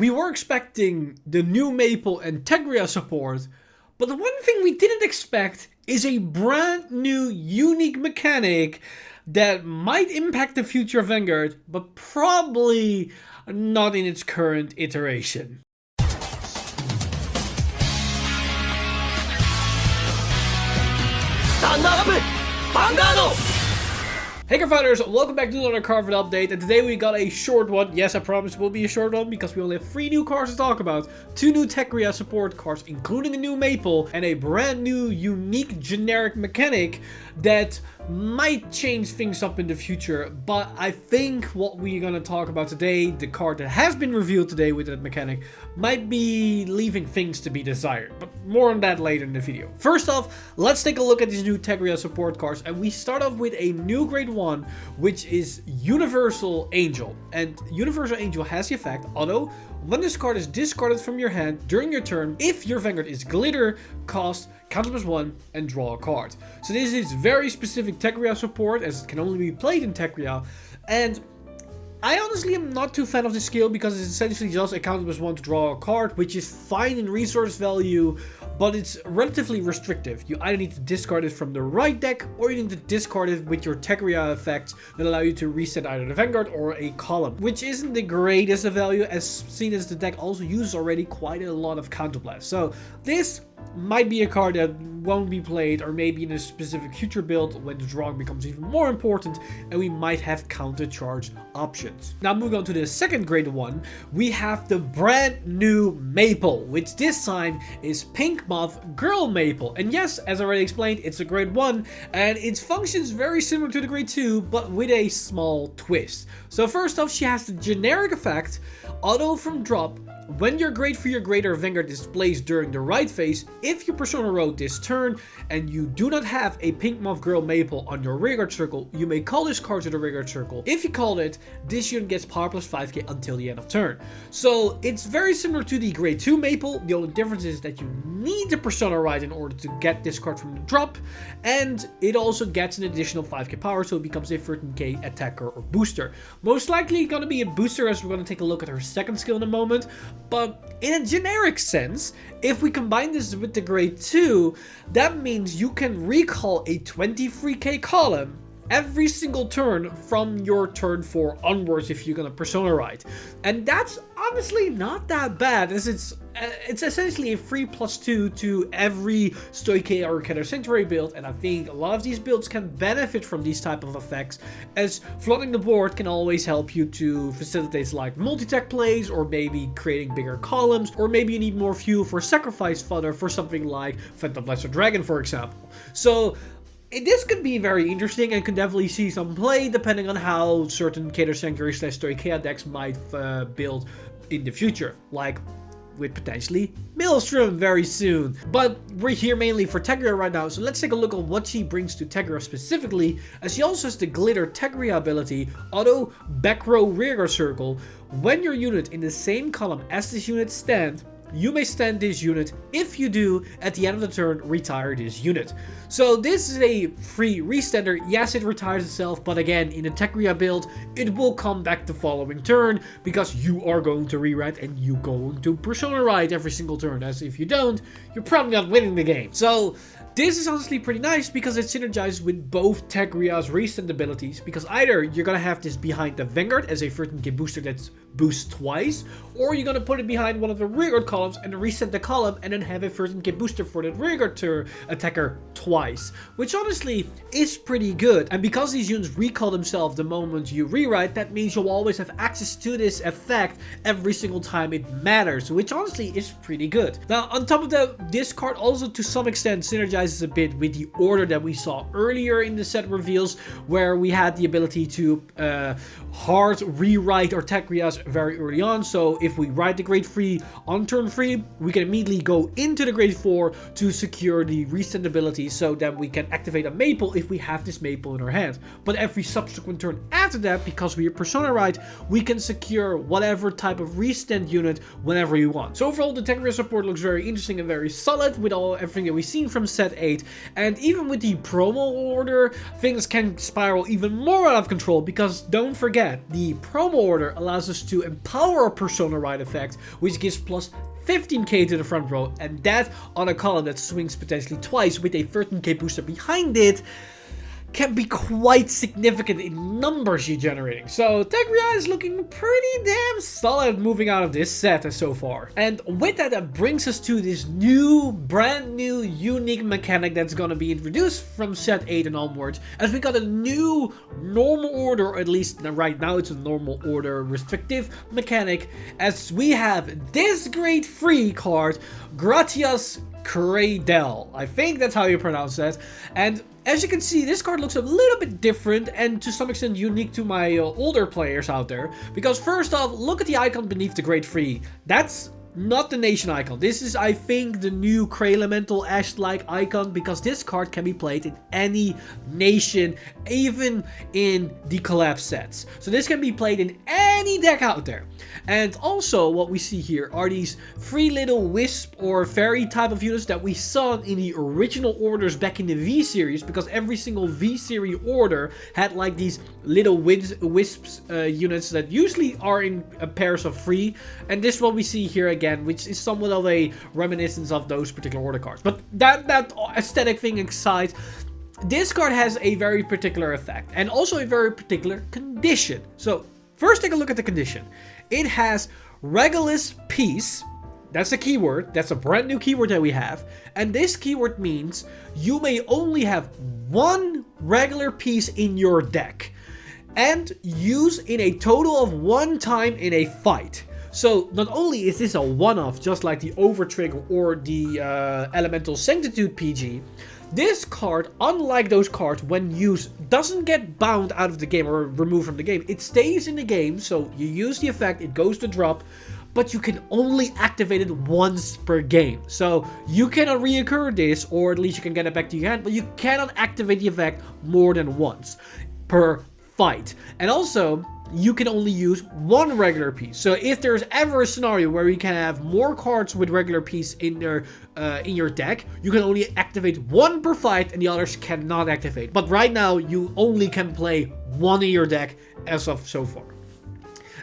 We were expecting the new Mapple and Tegria support, but the one thing we didn't expect is a brand new unique mechanic that might impact the future of Vanguard, but probably not in its current iteration. Stand up! Vanguard! Hey Cardfighters, welcome back to another Cardfight update, and today we got a short one. Yes, I promise it will be a short one because we only have 3 new cards to talk about. 2 new Tegria support cards, including a new Mapple, and a brand new unique generic mechanic that might change things up in the future. But I think what we're gonna talk about today, the card that has been revealed today with that mechanic, might be leaving things to be desired. But more on that later in the video. First off, let's take a look at these new Tegria support cards, and we start off with a new grade 1, which is Universal Angel. And Universal Angel has the effect, although when this card is discarded from your hand during your turn, if your Vanguard is glitter, cost counter +1 and draw a card. So this is very specific Tegria support, as it can only be played in Tegria. And I honestly am not too fan of this skill because it's essentially just a counter +1 to draw a card, which is fine in resource value, but it's relatively restrictive. You either need to discard it from the right deck, or you need to discard it with your Tegria effects that allow you to reset either the Vanguard or a column, which isn't the greatest of value, as seen as the deck also uses already quite a lot of counterblast. So this might be a card that won't be played, or maybe in a specific future build when the drawing becomes even more important and we might have counter charge options. Now moving on to the second grade 1, we have the brand new Mapple, which this time is Pink Moth Girl Mapple. And yes, as I already explained, it's a grade 1 and its functions very similar to the grade 2, but with a small twist. So first off, she has the generic effect, auto from drop. When your grade 3 or greater Vanguard is placed during the right phase, if you Persona road this turn and you do not have a Pink Moth Girl Mapple on your rearguard circle, you may call this card to the rearguard circle. If you called it, this unit gets power plus 5k until the end of turn. So it's very similar to the grade 2 Mapple. The only difference is that you need the Persona ride in order to get this card from the drop, and it also gets an additional 5k power, so it becomes a 13k attacker or booster. Most likely gonna be a booster, as we're gonna take a look at her second skill in a moment. But in a generic sense, if we combine this with the grade 2, that means you can recall a 23k column every single turn from your turn 4 onwards if you're gonna Persona ride. And that's honestly not that bad, as it's essentially a 3+2 to every Stoike or Keter Sanctuary build, and I think a lot of these builds can benefit from these type of effects, as flooding the board can always help you to facilitate like multi-tech plays, or maybe creating bigger columns, or maybe you need more fuel for sacrifice fodder for something like Phantom Blaster Dragon, for example. So this could be very interesting and could definitely see some play depending on how certain Keter Sanctuary / Stoikea decks might build in the future, like with potentially Maelstrom very soon. But we're here mainly for Tegria right now, so let's take a look at what she brings to Tegria specifically, as she also has the Glitter Tegria ability, auto back row rearguard circle. When your unit in the same column as this unit stand, you may stand this unit. If you do, at the end of the turn, retire this unit. So this is a free restander. Yes, it retires itself, but again, in a Tegria build, it will come back the following turn, because you are going to rewrite and you're going to Persona ride every single turn, as if you don't, you're probably not winning the game. So this is honestly pretty nice because it synergizes with both Tegria's restand abilities, because either you're gonna have this behind the Vanguard as a 13k booster that's boosts twice, or you're gonna put it behind one of the rearguard columns and reset the column and then have a 13k booster for that rearguard attacker twice, which honestly is pretty good. And because these units recall themselves the moment you rewrite, that means you'll always have access to this effect every single time it matters, which honestly is pretty good. Now on top of that, this card also to some extent synergizes a bit with the order that we saw earlier in the set reveals, where we had the ability to hard rewrite our Tegrias very early on. So if we ride the grade 3 on turn free, we can immediately go into the grade 4 to secure the resend ability so that we can activate a Maple if we have this Maple in our hand. But every subsequent turn after that, because we are Persona right, we can secure whatever type of resend unit whenever you want. So overall, the Tech support looks very interesting and very solid with everything that we've seen from set 8. And even with the promo order, things can spiral even more out of control, because don't forget, the promo order allows us to empower a Persona right effect, which gives plus 15k to the front row, and that on a column that swings potentially twice with a 13k booster behind it can be quite significant in numbers you're generating. So Tegria is looking pretty damn solid moving out of this set so far. And with that, that brings us to this brand new unique mechanic that's gonna be introduced from set 8 and onwards, as we got a new normal order, or at least right now it's a normal order restrictive mechanic, as we have this great free card, Gratias Cradle. I think that's how you pronounce that. And as you can see, this card looks a little bit different and to some extent unique to my older players out there. Because first off, look at the icon beneath the Great Free. That's not the nation icon. This is, I think, the new Kraylemental Ash-like icon, because this card can be played in any nation, even in the collapse sets. So this can be played in any deck out there. And also what we see here are these three little wisp or fairy type of units that we saw in the original orders back in the V series, because every single V series order had like these little wisps units that usually are in pairs of 3. And this is what we see here again, which is somewhat of a reminiscence of those particular order cards. But that aesthetic thing aside, this card has a very particular effect and also a very particular condition. So first, take a look at the condition. It has Regalis piece. That's a keyword. That's a brand new keyword that we have. And this keyword means you may only have one regular piece in your deck and use in a total of 1 time in a fight. So not only is this a one-off, just like the Overtrigger or the Elemental Sanctitude PG, this card, unlike those cards, when used, doesn't get bound out of the game or removed from the game. It stays in the game, so you use the effect, it goes to drop, but you can only activate it once per game. So you cannot reoccur this, or at least you can get it back to your hand, but you cannot activate the effect more than once per fight. And also, you can only use one regular piece. So if there's ever a scenario where you can have more cards with regular piece in your deck, you can only activate one per fight and the others cannot activate. But right now, you only can play one in your deck as of so far.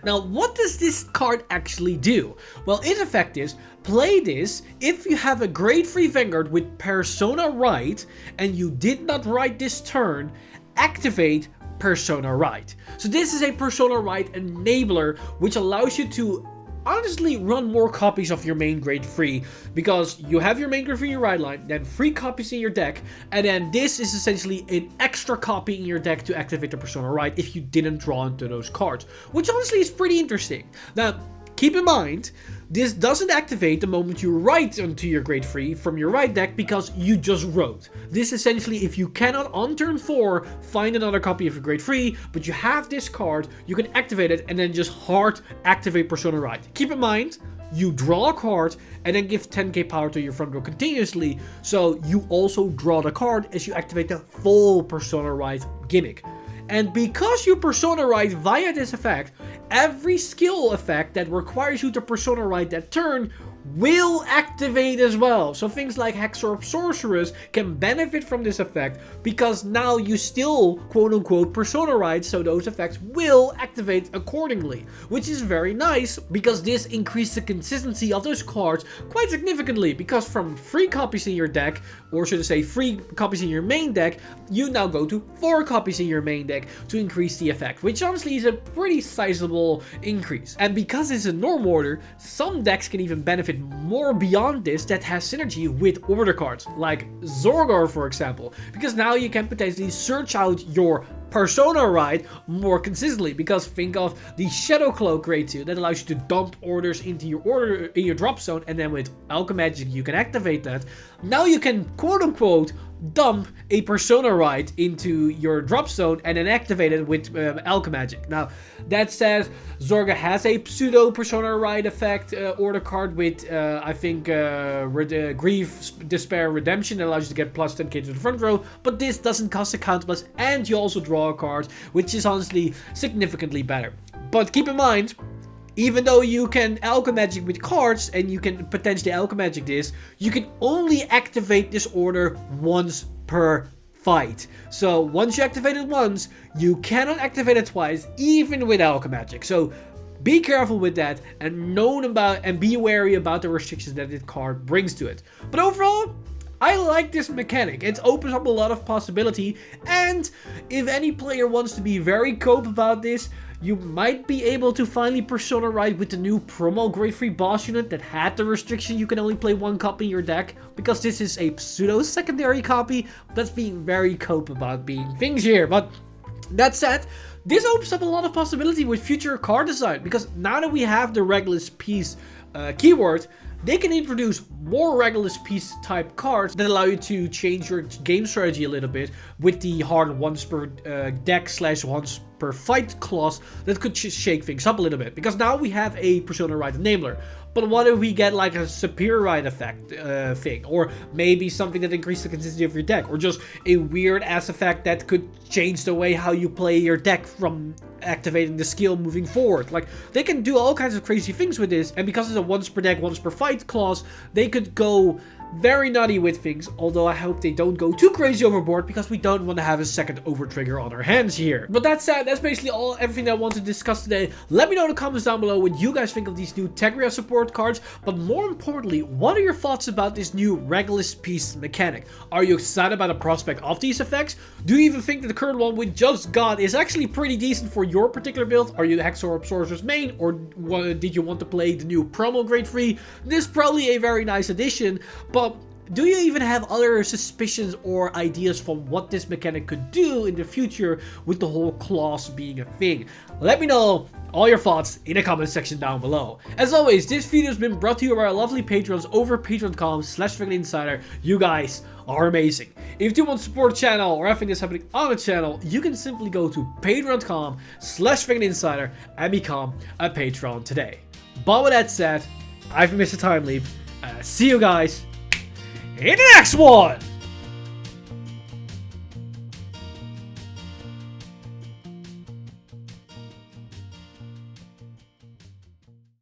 Now, what does this card actually do? Well, its effect is, play this if you have a grade 3 Vanguard with Persona right and you did not write this turn, activate Persona right. So this is a Persona right enabler, which allows you to honestly run more copies of your main grade 3, because you have your main grade 3 in your right line, then 3 copies in your deck, and then this is essentially an extra copy in your deck to activate the Persona right if you didn't draw into those cards, which honestly is pretty interesting. Now, keep in mind, this doesn't activate the moment you write onto your grade 3 from your right deck, because you just wrote. This essentially, if you cannot on turn 4 find another copy of your grade 3, but you have this card, you can activate it and then just hard activate Persona right. Keep in mind, you draw a card and then give 10k power to your front row continuously, so you also draw the card as you activate the full Persona right gimmick. And because you Persona right via this effect, every skill effect that requires you to Persona right that turn will activate as well. So things like Hexer or Sorceress can benefit from this effect, because now you still quote-unquote Persona right, so those effects will activate accordingly, which is very nice, because this increases the consistency of those cards quite significantly, because from 3 copies in your deck, or should I say 3 copies in your main deck, you now go to 4 copies in your main deck to increase the effect, which honestly is a pretty sizable increase. And because it's a normal order, some decks can even benefit more beyond this that has synergy with order cards, like Zorgar for example, because now you can potentially search out your Persona right more consistently, because think of the Shadow Cloak grade 2 that allows you to dump orders into your drop zone, and then with Alchemagic you can activate that. Now you can quote unquote dump a Persona Ride into your drop zone and then activate it with Alchemagic. Now, that said, Zorga has a pseudo Persona Ride effect order card with, I think, Grief, Despair, Redemption that allows you to get plus 10k to the front row, but this doesn't cost a counterblast and you also draw a card, which is honestly significantly better. But keep in mind, even though you can Alchemagic with cards and you can potentially Alchemagic this, you can only activate this order once per fight. So once you activate it once, you cannot activate it twice, even with Alchemagic. So be careful with that and be wary about the restrictions that this card brings to it. But overall, I like this mechanic. It opens up a lot of possibility, and if any player wants to be very cope about this, you might be able to finally Persona Ride with the new promo grade 3 boss unit that had the restriction you can only play one copy in your deck, because this is a pseudo secondary copy that's being very cope about being things here. But that said, this opens up a lot of possibility with future card design, because now that we have the Regulus piece keyword, they can introduce more Regulus piece type cards that allow you to change your game strategy a little bit with the hard once per deck / once per fight clause that could shake things up a little bit. Because now we have a Persona Ride enabler. But what if we get like a Superior Ride effect thing? Or maybe something that increases the consistency of your deck? Or just a weird ass effect that could change the way how you play your deck from activating the skill moving forward. Like, they can do all kinds of crazy things with this. And because it's a once per deck, once per fight clause, they could go very nutty with things, although I hope they don't go too crazy overboard, because we don't want to have a second over trigger on our hands here. But that said, that's basically everything that I want to discuss today. Let me know in the comments down below what you guys think of these new Tegria support cards, but more importantly, what are your thoughts about this new Regulus piece mechanic? Are you excited about the prospect of these effects? Do you even think that the current one we just got is actually pretty decent for your particular build? Are you the Hexor Sorcerer's main, or did you want to play the new promo grade 3? This is probably a very nice addition, but do you even have other suspicions or ideas from what this mechanic could do in the future with the whole clause being a thing? Let me know all your thoughts in the comment section down below. As always, this video has been brought to you by our lovely patrons over patreon.com/VanguardInsider. You guys are amazing. If you want to support the channel or everything that's happening on the channel, you can simply go to patreon.com/VanguardInsider and become a patron today. But with that said, I've been Mr. Time Leap. See you guys in the next one!